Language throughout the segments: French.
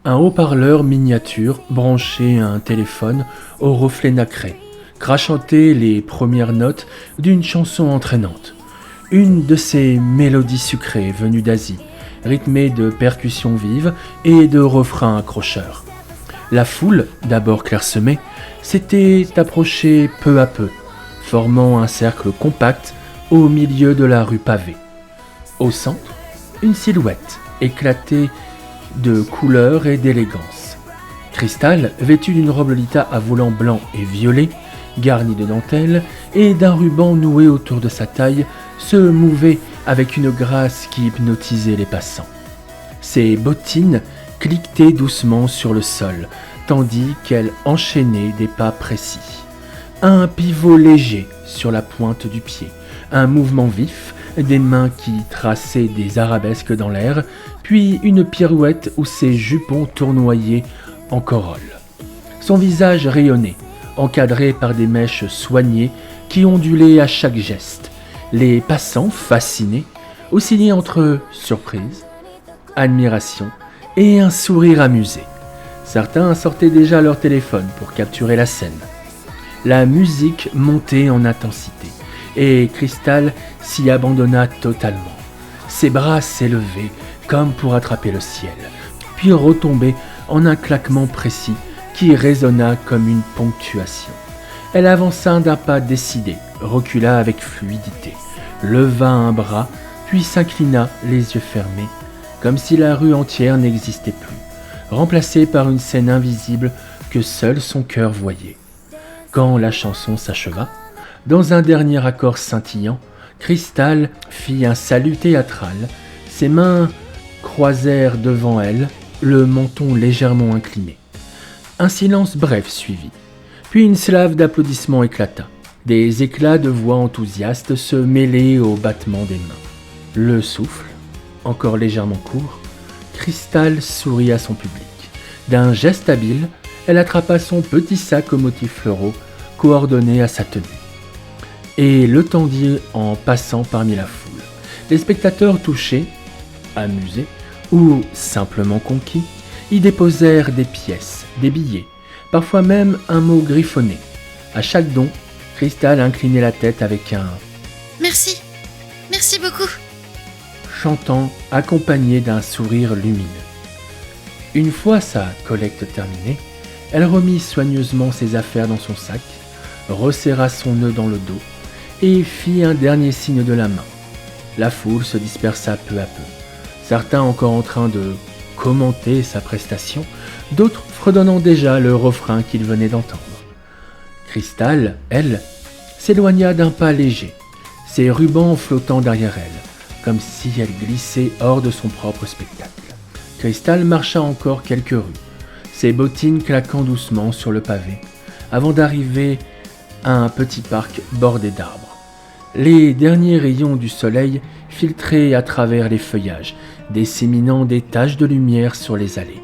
un haut-parleur miniature branché à un téléphone au reflet nacré, crachotait les premières notes d'une chanson entraînante. Une de ces mélodies sucrées venues d'Asie, rythmées de percussions vives et de refrains accrocheurs. La foule, d'abord clairsemée, s'était approchée peu à peu, formant un cercle compact au milieu de la rue pavée. Au centre, une silhouette éclatée de couleurs et d'élégance. Cristal, vêtue d'une robe Lolita à volants blancs et violets, garnie de dentelles et d'un ruban noué autour de sa taille, se mouvait avec une grâce qui hypnotisait les passants. Ses bottines cliquetaient doucement sur le sol, tandis qu'elle enchaînait des pas précis. Un pivot léger sur la pointe du pied, un mouvement vif, des mains qui traçaient des arabesques dans l'air, puis une pirouette où ses jupons tournoyaient en corolle. Son visage rayonnait, encadré par des mèches soignées qui ondulaient à chaque geste. Les passants, fascinés, oscillaient entre surprise, admiration et un sourire amusé. Certains sortaient déjà leur téléphone pour capturer la scène. La musique montait en intensité et Cristal s'y abandonna totalement. Ses bras s'élevaient comme pour attraper le ciel, puis retombaient en un claquement précis qui résonna comme une ponctuation. Elle avança d'un pas décidé, recula avec fluidité, leva un bras, puis s'inclina les yeux fermés, comme si la rue entière n'existait plus, remplacée par une scène invisible que seul son cœur voyait. Quand la chanson s'acheva, dans un dernier accord scintillant, Cristal fit un salut théâtral, ses mains croisèrent devant elle, le menton légèrement incliné. Un silence bref suivit, puis une slave d'applaudissements éclata. Des éclats de voix enthousiastes se mêlaient au battement des mains. Le souffle, encore légèrement court, Cristal sourit à son public. D'un geste habile, elle attrapa son petit sac aux motifs floraux, coordonné à sa tenue, et le tendit en passant parmi la foule. Les spectateurs touchés, amusés ou simplement conquis, y déposèrent des pièces, des billets, parfois même un mot griffonné. À chaque don, Cristal inclinait la tête avec un « Merci, merci beaucoup », chantant accompagné d'un sourire lumineux. Une fois sa collecte terminée, elle remit soigneusement ses affaires dans son sac, resserra son nœud dans le dos et fit un dernier signe de la main. La foule se dispersa peu à peu, certains encore en train de commenter sa prestation, d'autres fredonnant déjà le refrain qu'ils venaient d'entendre. Cristal, elle, s'éloigna d'un pas léger, ses rubans flottant derrière elle, comme si elle glissait hors de son propre spectacle. Cristal marcha encore quelques rues, ses bottines claquant doucement sur le pavé, avant d'arriver à un petit parc bordé d'arbres. Les derniers rayons du soleil filtraient à travers les feuillages, disséminant des taches de lumière sur les allées.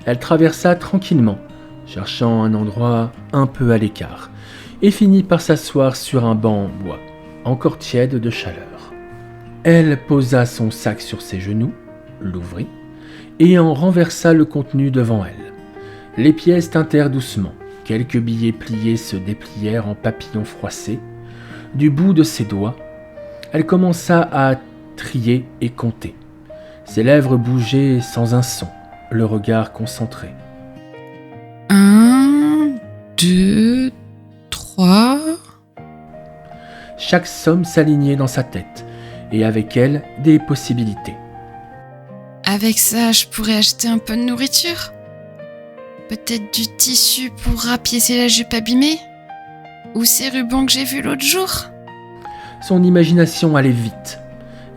Elle traversa tranquillement, cherchant un endroit un peu à l'écart, et finit par s'asseoir sur un banc en bois, encore tiède de chaleur. Elle posa son sac sur ses genoux, l'ouvrit, et en renversa le contenu devant elle. Les pièces tintèrent doucement, quelques billets pliés se déplièrent en papillons froissés. Du bout de ses doigts, elle commença à trier et compter. Ses lèvres bougeaient sans un son, le regard concentré. 1, 2, 3... Chaque somme s'alignait dans sa tête, et avec elle, des possibilités. Avec ça, je pourrais acheter un peu de nourriture. Peut-être du tissu pour rapiécer la jupe abîmée. Ou ces rubans que j'ai vus l'autre jour. Son imagination allait vite,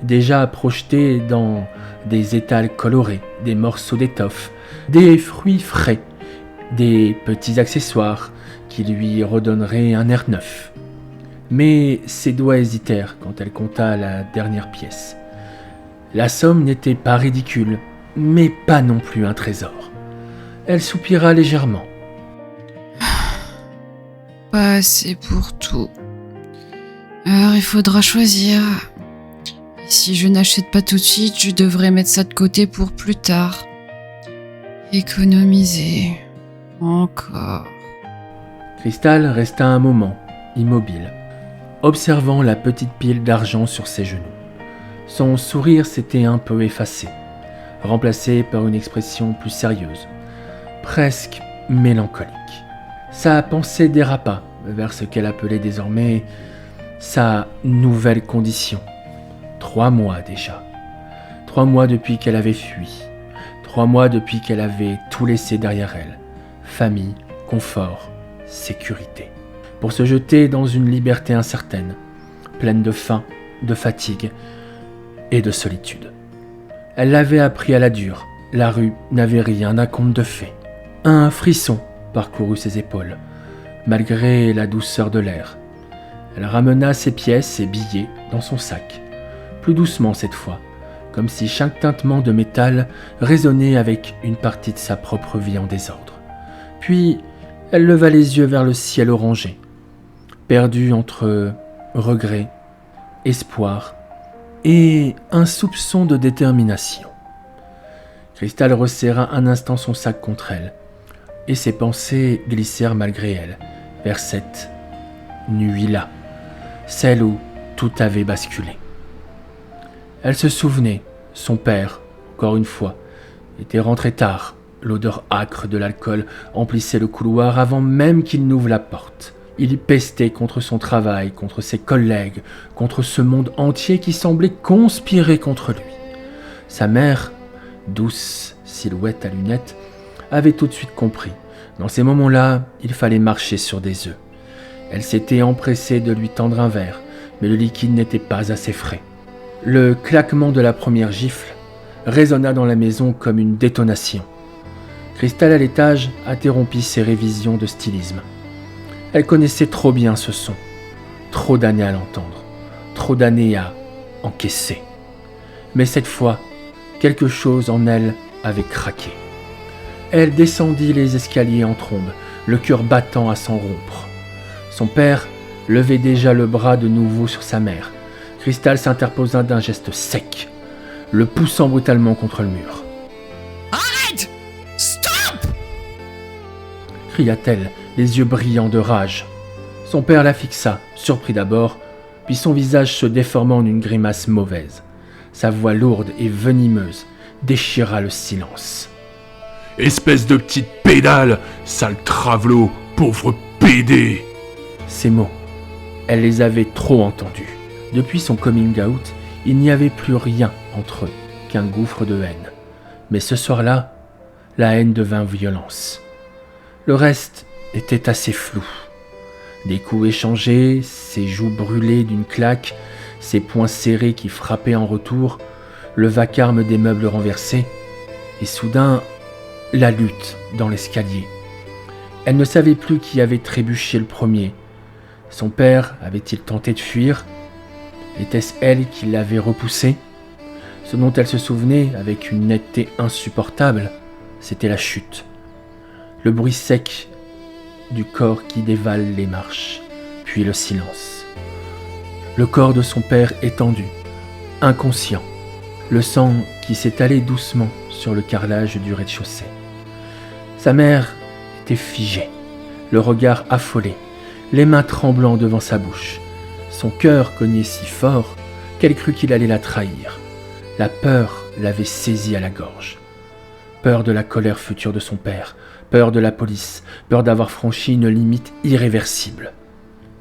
déjà projetée dans des étals colorés, des morceaux d'étoffe, des fruits frais, des petits accessoires qui lui redonneraient un air neuf. Mais ses doigts hésitèrent quand elle compta la dernière pièce. La somme n'était pas ridicule, mais pas non plus un trésor. Elle soupira légèrement. Pas assez pour tout. Alors il faudra choisir. Et si je n'achète pas tout de suite, je devrais mettre ça de côté pour plus tard. Économiser. Encore. Cristal resta un moment, immobile, observant la petite pile d'argent sur ses genoux. Son sourire s'était un peu effacé, remplacé par une expression plus sérieuse, presque mélancolique. Sa pensée dérapa vers ce qu'elle appelait désormais sa nouvelle condition. 3 mois déjà. 3 mois depuis qu'elle avait fui. 3 mois depuis qu'elle avait tout laissé derrière elle. Famille, confort, sécurité. Pour se jeter dans une liberté incertaine, pleine de faim, de fatigue et de solitude. Elle l'avait appris à la dure. La rue n'avait rien d'un conte de fées. Un frisson parcourut ses épaules, malgré la douceur de l'air. Elle ramena ses pièces et billets dans son sac, plus doucement cette fois, comme si chaque tintement de métal résonnait avec une partie de sa propre vie en désordre. Puis, elle leva les yeux vers le ciel orangé, perdue entre regret, espoir et un soupçon de détermination. Cristal resserra un instant son sac contre elle, et ses pensées glissèrent malgré elle vers cette nuit-là, celle où tout avait basculé. Elle se souvenait, son père, encore une fois, était rentré tard. L'odeur âcre de l'alcool emplissait le couloir avant même qu'il n'ouvre la porte. Il pestait contre son travail, contre ses collègues, contre ce monde entier qui semblait conspirer contre lui. Sa mère, douce silhouette à lunettes, avait tout de suite compris. Dans ces moments-là, il fallait marcher sur des œufs. Elle s'était empressée de lui tendre un verre, mais le liquide n'était pas assez frais. Le claquement de la première gifle résonna dans la maison comme une détonation. Cristal à l'étage interrompit ses révisions de stylisme. Elle connaissait trop bien ce son, trop d'années à l'entendre, trop d'années à encaisser. Mais cette fois, quelque chose en elle avait craqué. Elle descendit les escaliers en trombe, le cœur battant à s'en rompre. Son père levait déjà le bras de nouveau sur sa mère. Cristal s'interposa d'un geste sec, le poussant brutalement contre le mur. « Arrête! Stop !» cria-t-elle, les yeux brillants de rage. Son père la fixa, surpris d'abord, puis son visage se déforma en une grimace mauvaise. Sa voix lourde et venimeuse déchira le silence. « Espèce de petite pédale, sale travelot, pauvre pédé !» Ces mots, elle les avait trop entendus. Depuis son coming out, il n'y avait plus rien entre eux qu'un gouffre de haine. Mais ce soir-là, la haine devint violence. Le reste était assez flou. Des coups échangés, ses joues brûlées d'une claque, ses poings serrés qui frappaient en retour, le vacarme des meubles renversés, et soudain, la lutte dans l'escalier. Elle ne savait plus qui avait trébuché le premier. Son père avait-il tenté de fuir ? Était-ce elle qui l'avait repoussé ? Ce dont elle se souvenait avec une netteté insupportable, c'était la chute. Le bruit sec du corps qui dévale les marches, puis le silence. Le corps de son père étendu, inconscient, le sang qui s'étalait doucement sur le carrelage du rez-de-chaussée. Sa mère était figée, le regard affolé, les mains tremblant devant sa bouche. Son cœur cognait si fort qu'elle crut qu'il allait la trahir. La peur l'avait saisie à la gorge. Peur de la colère future de son père, peur de la police, peur d'avoir franchi une limite irréversible.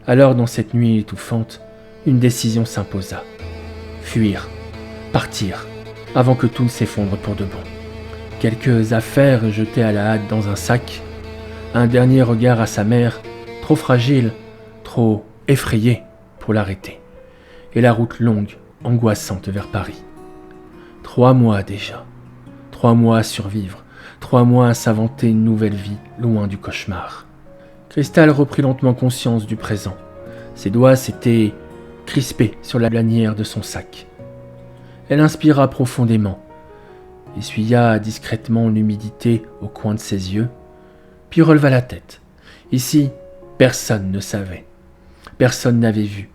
Alors, dans cette nuit étouffante, une décision s'imposa. Fuir, partir, avant que tout ne s'effondre pour de bon. Quelques affaires jetées à la hâte dans un sac, un dernier regard à sa mère, trop fragile, trop effrayée pour l'arrêter, et la route longue, angoissante vers Paris. 3 mois déjà, 3 mois à survivre, 3 mois à s'inventer une nouvelle vie loin du cauchemar. Cristal reprit lentement conscience du présent. Ses doigts s'étaient crispés sur la lanière de son sac. Elle inspira profondément, essuya discrètement l'humidité au coin de ses yeux, puis releva la tête. Ici, personne ne savait. Personne n'avait vu.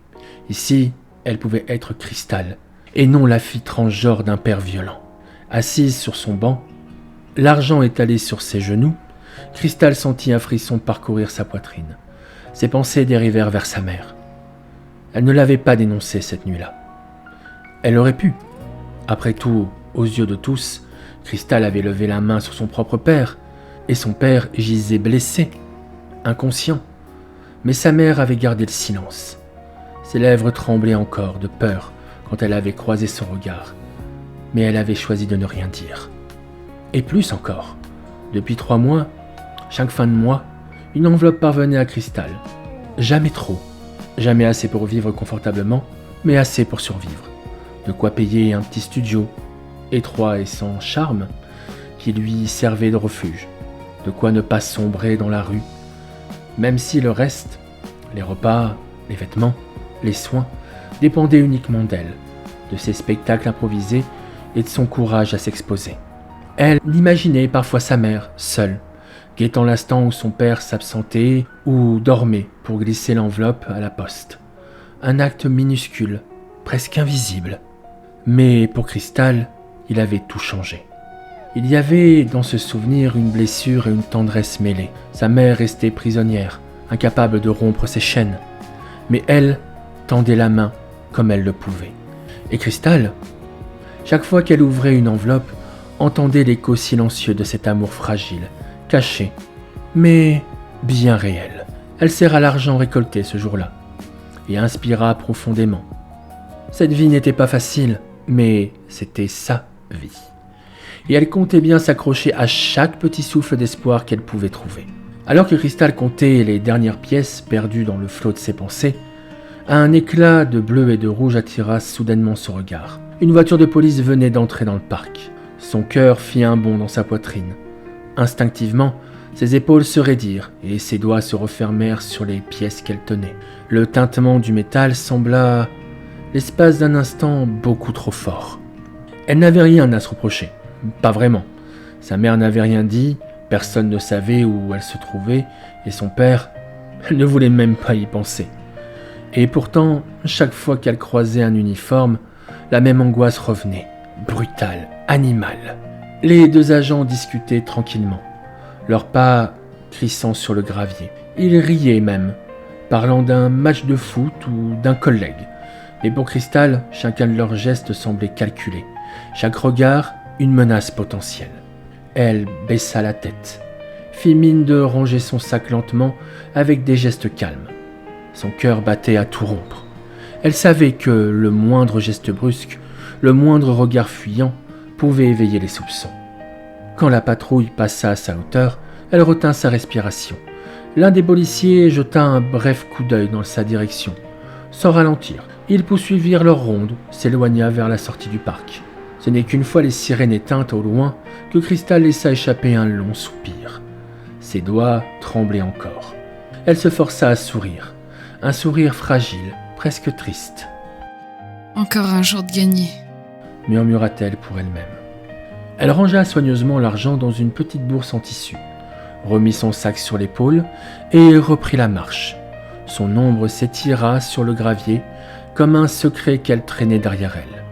Ici, elle pouvait être Cristal, et non la fille transgenre d'un père violent. Assise sur son banc, L'argent étalé sur ses genoux, Cristal sentit un frisson parcourir sa poitrine. Ses pensées dérivèrent vers sa mère. Elle ne l'avait pas dénoncé cette nuit-là. Elle aurait pu. Après tout, aux yeux de tous, Cristal avait levé la main sur son propre père, et son père gisait blessé, inconscient. Mais sa mère avait gardé le silence. Ses lèvres tremblaient encore de peur quand elle avait croisé son regard. Mais elle avait choisi de ne rien dire. Et plus encore, depuis 3 mois, chaque fin de mois, une enveloppe parvenait à Cristal. Jamais trop, jamais assez pour vivre confortablement, mais assez pour survivre. De quoi payer un petit studio, étroit et sans charme, qui lui servait de refuge. De quoi ne pas sombrer dans la rue, même si le reste, les repas, les vêtements, les soins, dépendaient uniquement d'elle, de ses spectacles improvisés et de son courage à s'exposer. Elle imaginait parfois sa mère, seule, guettant l'instant où son père s'absentait ou dormait pour glisser l'enveloppe à la poste. Un acte minuscule, presque invisible. Mais pour Cristal, il avait tout changé. Il y avait dans ce souvenir une blessure et une tendresse mêlées. Sa mère restait prisonnière, incapable de rompre ses chaînes. Mais elle tendait la main comme elle le pouvait. Et Cristal, chaque fois qu'elle ouvrait une enveloppe, entendait l'écho silencieux de cet amour fragile, caché, mais bien réel. Elle serra l'argent récolté ce jour-là et inspira profondément. Cette vie n'était pas facile, mais c'était sa vie. Et elle comptait bien s'accrocher à chaque petit souffle d'espoir qu'elle pouvait trouver. Alors que Cristal comptait les dernières pièces perdues dans le flot de ses pensées, un éclat de bleu et de rouge attira soudainement son regard. Une voiture de police venait d'entrer dans le parc. Son cœur fit un bond dans sa poitrine. Instinctivement, ses épaules se raidirent et ses doigts se refermèrent sur les pièces qu'elle tenait. Le tintement du métal sembla, l'espace d'un instant, beaucoup trop fort. Elle n'avait rien à se reprocher. Pas vraiment. Sa mère n'avait rien dit, personne ne savait où elle se trouvait, et son père, elle ne voulait même pas y penser. Et pourtant, chaque fois qu'elle croisait un uniforme, la même angoisse revenait, brutale, animale. Les 2 agents discutaient tranquillement, leurs pas crissant sur le gravier. Ils riaient même, parlant d'un match de foot ou d'un collègue. Mais pour Cristal, chacun de leurs gestes semblait calculé. Chaque regard, une menace potentielle. Elle baissa la tête, fit mine de ranger son sac lentement avec des gestes calmes. Son cœur battait à tout rompre. Elle savait que le moindre geste brusque, le moindre regard fuyant, pouvait éveiller les soupçons. Quand la patrouille passa à sa hauteur, elle retint sa respiration. L'un des policiers jeta un bref coup d'œil dans sa direction. Sans ralentir, ils poursuivirent leur ronde, s'éloigna vers la sortie du parc. Ce n'est qu'une fois les sirènes éteintes au loin que Cristal laissa échapper un long soupir. Ses doigts tremblaient encore. Elle se força à sourire, un sourire fragile, presque triste. « Encore un jour de gagné », murmura-t-elle pour elle-même. Elle rangea soigneusement l'argent dans une petite bourse en tissu, remit son sac sur l'épaule et reprit la marche. Son ombre s'étira sur le gravier comme un secret qu'elle traînait derrière elle.